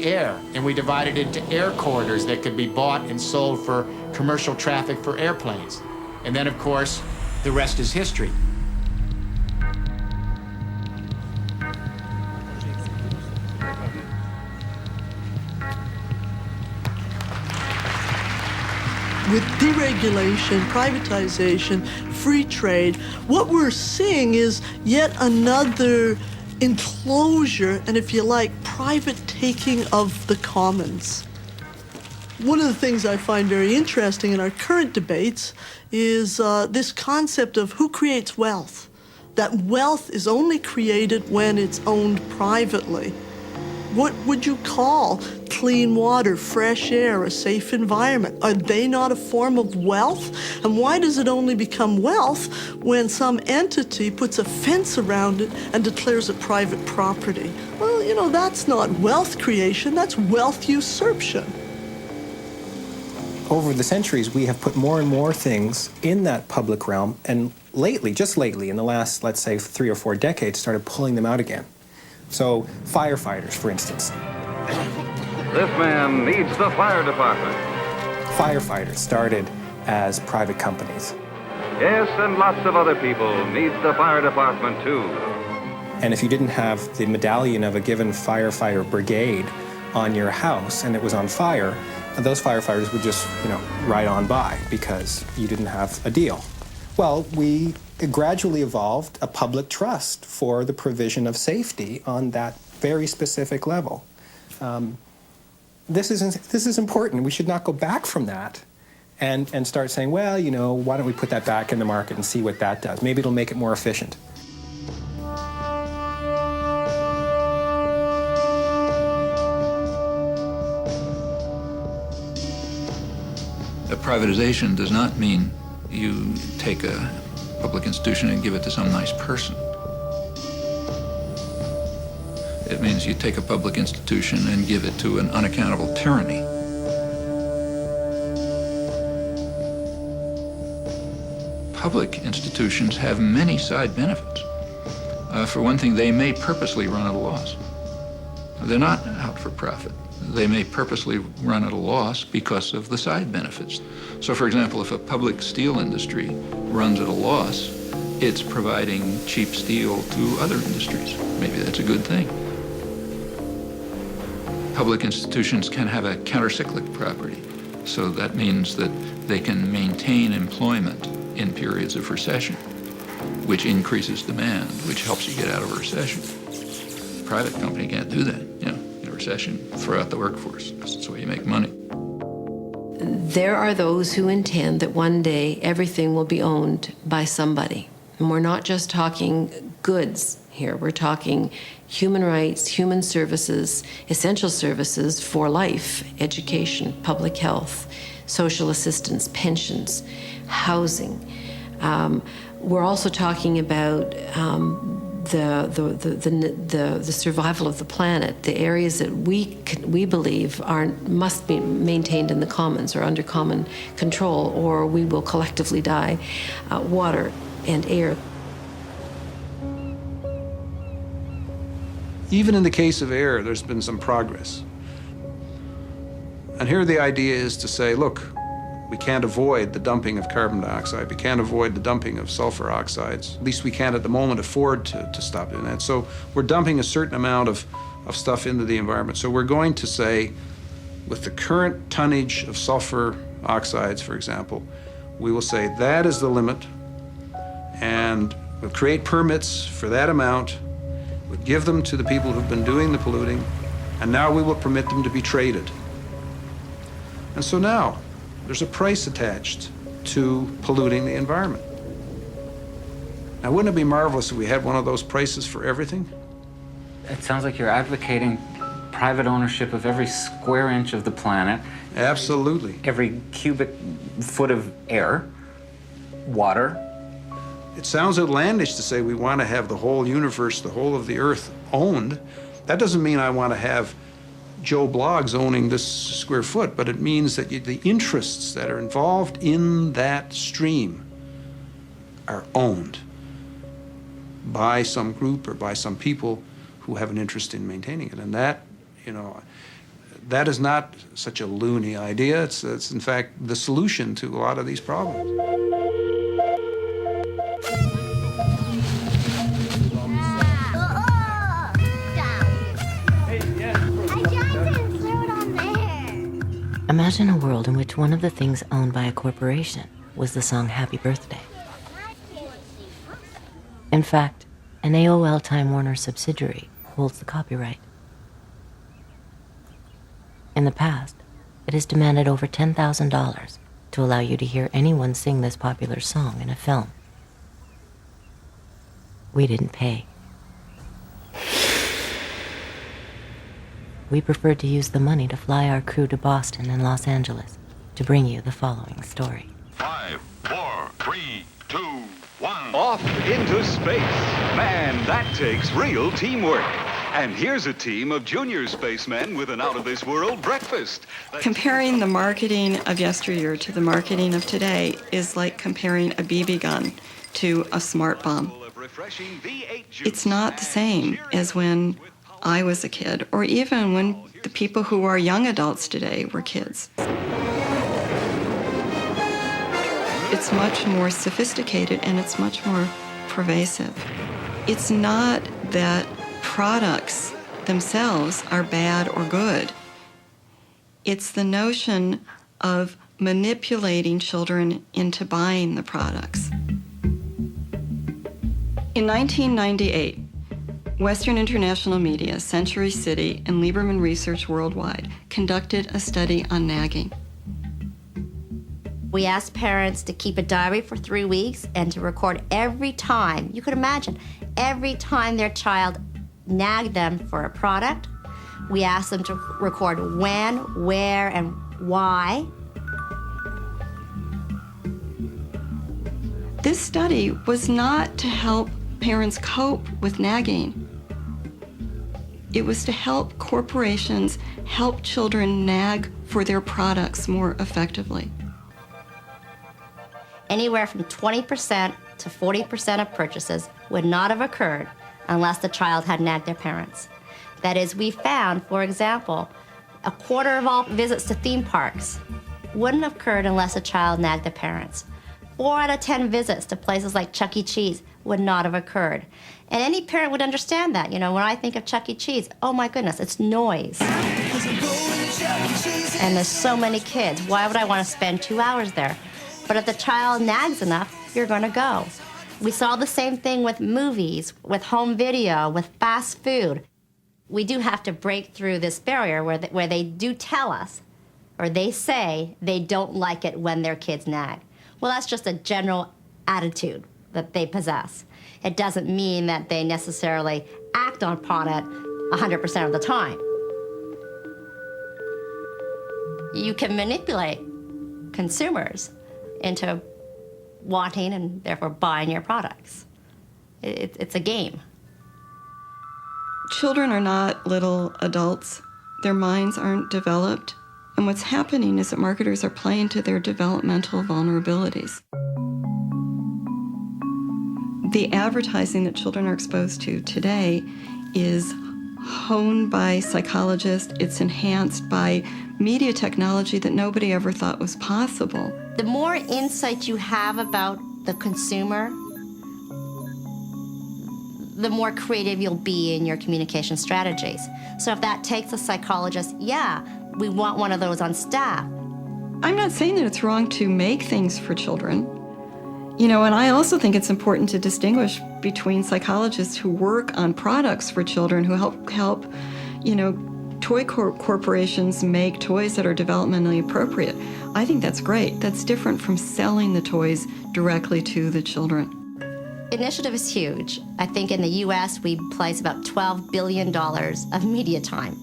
air, and we divided it into air corridors that could be bought and sold for commercial traffic for airplanes. And then, of course, the rest is history. With deregulation, privatization, free trade, what we're seeing is yet another enclosure and, if you like, private taking of the commons. One of the things I find very interesting in our current debates is this concept of who creates wealth. That wealth is only created when it's owned privately. What would you call clean water, fresh air, a safe environment? Are they not a form of wealth? And why does it only become wealth when some entity puts a fence around it and declares it private property? Well, you know, that's not wealth creation, that's wealth usurpation. Over the centuries, we have put more and more things in that public realm, and lately, just lately, in the last, let's say, 3 or 4 decades, started pulling them out again. So, firefighters, for instance. This man needs the fire department. Firefighters started as private companies. Yes, and lots of other people need the fire department, too. And if you didn't have the medallion of a given firefighter brigade on your house and it was on fire, those firefighters would just, ride on by because you didn't have a deal. Well, we gradually evolved a public trust for the provision of safety on that very specific level. This is important. We should not go back from that and start saying, well, why don't we put that back in the market and see what that does? Maybe it'll make it more efficient. A privatization does not mean you take a public institution and give it to some nice person. It means you take a public institution and give it to an unaccountable tyranny. Public institutions have many side benefits. For one thing, they may purposely run at a loss. They're not out for profit. They may purposely run at a loss because of the side benefits. So, for example, if a public steel industry runs at a loss, it's providing cheap steel to other industries. Maybe that's a good thing. Public institutions can have a countercyclic property. So that means that they can maintain employment in periods of recession, which increases demand, which helps you get out of a recession. A private company can't do that. In a recession, throw out the workforce. That's the way you make money. There are those who intend that one day everything will be owned by somebody. And we're not just talking goods here. We're talking human rights, human services, essential services for life, education, public health, social assistance, pensions, housing. We're also talking about the survival of the planet, the areas that we believe must be maintained in the commons or under common control, or we will collectively die. Water and air. Even in the case of air, there's been some progress. And here the idea is to say, look, we can't avoid the dumping of carbon dioxide. We can't avoid the dumping of sulfur oxides. At least we can't at the moment afford to stop doing that. So we're dumping a certain amount of stuff into the environment. So we're going to say, with the current tonnage of sulfur oxides, for example, we will say that is the limit, and we'll create permits for that amount. We'll give them to the people who've been doing the polluting, and now we will permit them to be traded. And so now, there's a price attached to polluting the environment. Now, wouldn't it be marvelous if we had one of those prices for everything? It sounds like you're advocating private ownership of every square inch of the planet. Absolutely. Every cubic foot of air, water. It sounds outlandish to say we want to have the whole universe, the whole of the earth owned. That doesn't mean I want to have Joe Bloggs owning this square foot, but it means that the interests that are involved in that stream are owned by some group or by some people who have an interest in maintaining it. And that, that is not such a loony idea. It's in fact the solution to a lot of these problems. Imagine a world in which one of the things owned by a corporation was the song Happy Birthday. In fact, an AOL Time Warner subsidiary holds the copyright. In the past, it has demanded over $10,000 to allow you to hear anyone sing this popular song in a film. We didn't pay. We preferred to use the money to fly our crew to Boston and Los Angeles to bring you the following story. 5, 4, 3, 2, 1. Off into space. Man, that takes real teamwork. And here's a team of junior spacemen with an out-of-this-world breakfast. Comparing the marketing of yesteryear to the marketing of today is like comparing a BB gun to a smart bomb. It's not the same as when I was a kid, or even when the people who are young adults today were kids. It's much more sophisticated and it's much more pervasive. It's not that products themselves are bad or good. It's the notion of manipulating children into buying the products. In 1998, Western International Media, Century City, and Lieberman Research Worldwide conducted a study on nagging. We asked parents to keep a diary for 3 weeks and to record every time, you could imagine, every time their child nagged them for a product. We asked them to record when, where, and why. This study was not to help parents cope with nagging. It was to help corporations help children nag for their products more effectively. Anywhere from 20% to 40% of purchases would not have occurred unless the child had nagged their parents. That is, we found, for example, a quarter of all visits to theme parks wouldn't have occurred unless a child nagged their parents. 4 out of 10 visits to places like Chuck E. Cheese would not have occurred. And any parent would understand that. You know, when I think of Chuck E. Cheese, oh my goodness, it's noise. And there's so many kids. Why would I want to spend 2 hours there? But if the child nags enough, you're going to go. We saw the same thing with movies, with home video, with fast food. We do have to break through this barrier where they do tell us, or they say they don't like it when their kids nag. Well, that's just a general attitude that they possess. It doesn't mean that they necessarily act upon it 100% of the time. You can manipulate consumers into wanting and therefore buying your products. It's a game. Children are not little adults. Their minds aren't developed. And what's happening is that marketers are playing to their developmental vulnerabilities. The advertising that children are exposed to today is honed by psychologists. It's enhanced by media technology that nobody ever thought was possible. The more insight you have about the consumer, the more creative you'll be in your communication strategies. So if that takes a psychologist, yeah, we want one of those on staff. I'm not saying that it's wrong to make things for children. You know, and I also think it's important to distinguish between psychologists who work on products for children, who help toy corporations make toys that are developmentally appropriate. I think that's great. That's different from selling the toys directly to the children. Initiative is huge. I think in the U.S. we place about $12 billion of media time.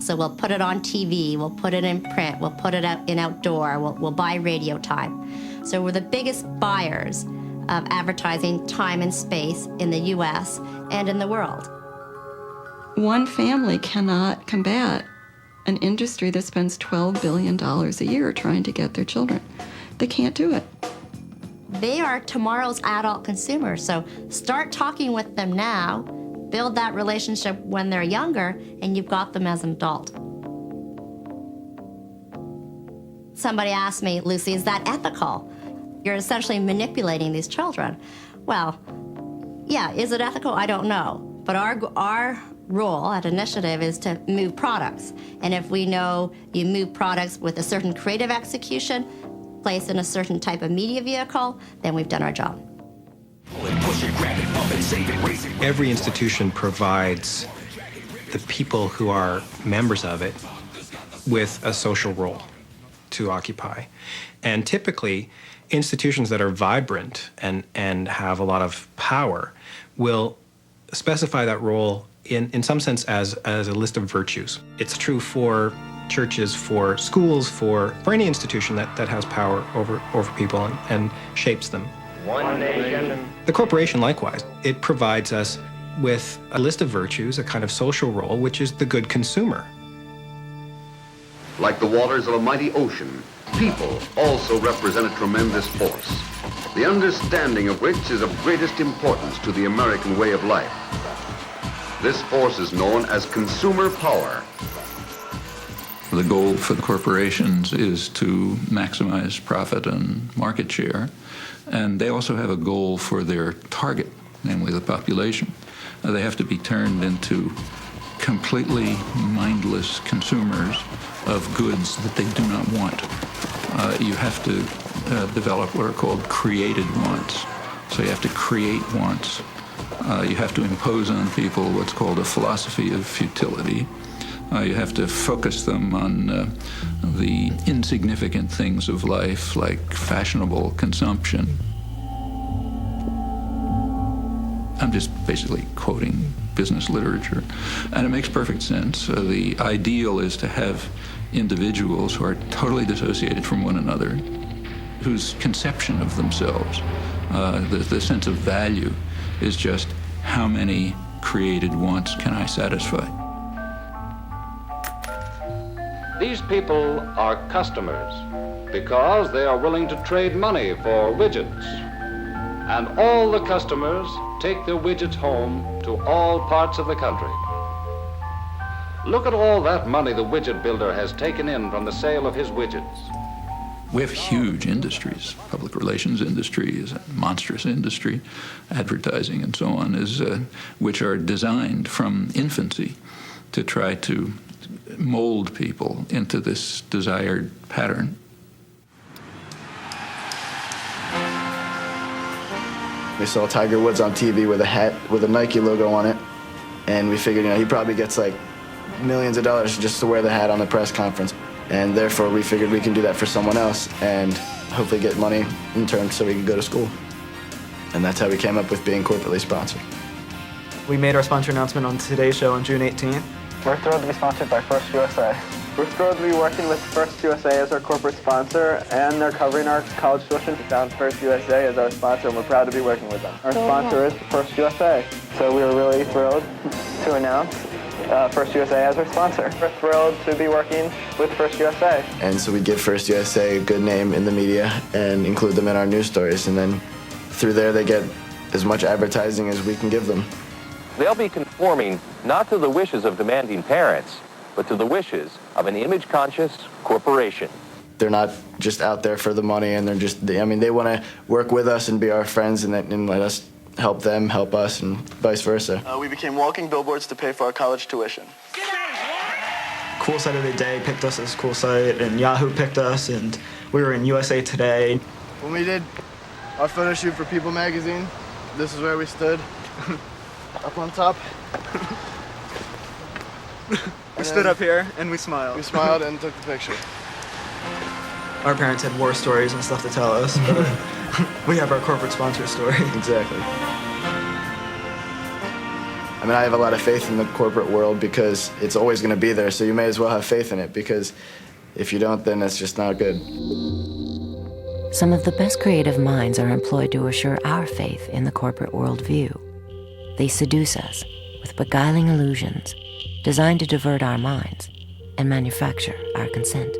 So we'll put it on TV, we'll put it in print, we'll put it out in outdoor, we'll buy radio time. So we're the biggest buyers of advertising time and space in the U.S. and in the world. One family cannot combat an industry that spends $12 billion a year trying to get their children. They can't do it. They are tomorrow's adult consumers, so start talking with them now, build that relationship when they're younger, and you've got them as an adult. Somebody asked me, Lucy, is that ethical? You're essentially manipulating these children. Well, yeah, is it ethical? I don't know. But our role at Initiative is to move products. And if we know you move products with a certain creative execution, placed in a certain type of media vehicle, then we've done our job. Every institution provides the people who are members of it with a social role to occupy. And typically, institutions that are vibrant and have a lot of power will specify that role in some sense as a list of virtues. It's true for churches, for schools, for any institution that has power over people and shapes them. One nation. The corporation, likewise, it provides us with a list of virtues, a kind of social role, which is the good consumer. Like the waters of a mighty ocean, people also represent a tremendous force, the understanding of which is of greatest importance to the American way of life. This force is known as consumer power. The goal for the corporations is to maximize profit and market share, and they also have a goal for their target, namely the population. They have to be turned into completely mindless consumers of goods that they do not want. You have to develop what are called created wants. So you have to create wants. You have to impose on people what's called a philosophy of futility. You have to focus them on the insignificant things of life, like fashionable consumption. I'm just basically quoting business literature, and it makes perfect sense. The ideal is to have individuals who are totally dissociated from one another, whose conception of themselves, the sense of value, is just how many created wants can I satisfy. These people are customers because they are willing to trade money for widgets. And all the customers take their widgets home to all parts of the country. Look at all that money the widget builder has taken in from the sale of his widgets. We have huge industries. Public relations industry is a monstrous industry. Advertising and so on is, which are designed from infancy to try to mold people into this desired pattern. We saw Tiger Woods on TV with a hat with a Nike logo on it, and we figured, he probably gets like millions of dollars just to wear the hat on the press conference. And therefore, we figured we can do that for someone else and hopefully get money in turn so we can go to school. And that's how we came up with being corporately sponsored. We made our sponsor announcement on today's show on June 18th. We're thrilled to be sponsored by First USA. We're thrilled to be working with First USA as our corporate sponsor, and they're covering our college tuition. We found First USA as our sponsor, and we're proud to be working with them. Our sponsor is First USA, so we were really thrilled to announce First USA as our sponsor. We're thrilled to be working with First USA. And so we give First USA a good name in the media and include them in our news stories, and then through there they get as much advertising as we can give them. They'll be conforming not to the wishes of demanding parents, but to the wishes of an image-conscious corporation. They're not just out there for the money, and they want to work with us and be our friends and let us help them, help us, and vice versa. We became walking billboards to pay for our college tuition. Cool Site of the Day picked us as Cool Site, and Yahoo picked us, and we were in USA Today. When we did our photo shoot for People magazine, this is where we stood, up on top. We stood up here, and we smiled. We smiled and took the picture. Our parents had war stories and stuff to tell us, but we have our corporate sponsor story. Exactly. I have a lot of faith in the corporate world because it's always going to be there, so you may as well have faith in it, because if you don't, then it's just not good. Some of the best creative minds are employed to assure our faith in the corporate worldview. They seduce us with beguiling illusions designed to divert our minds and manufacture our consent.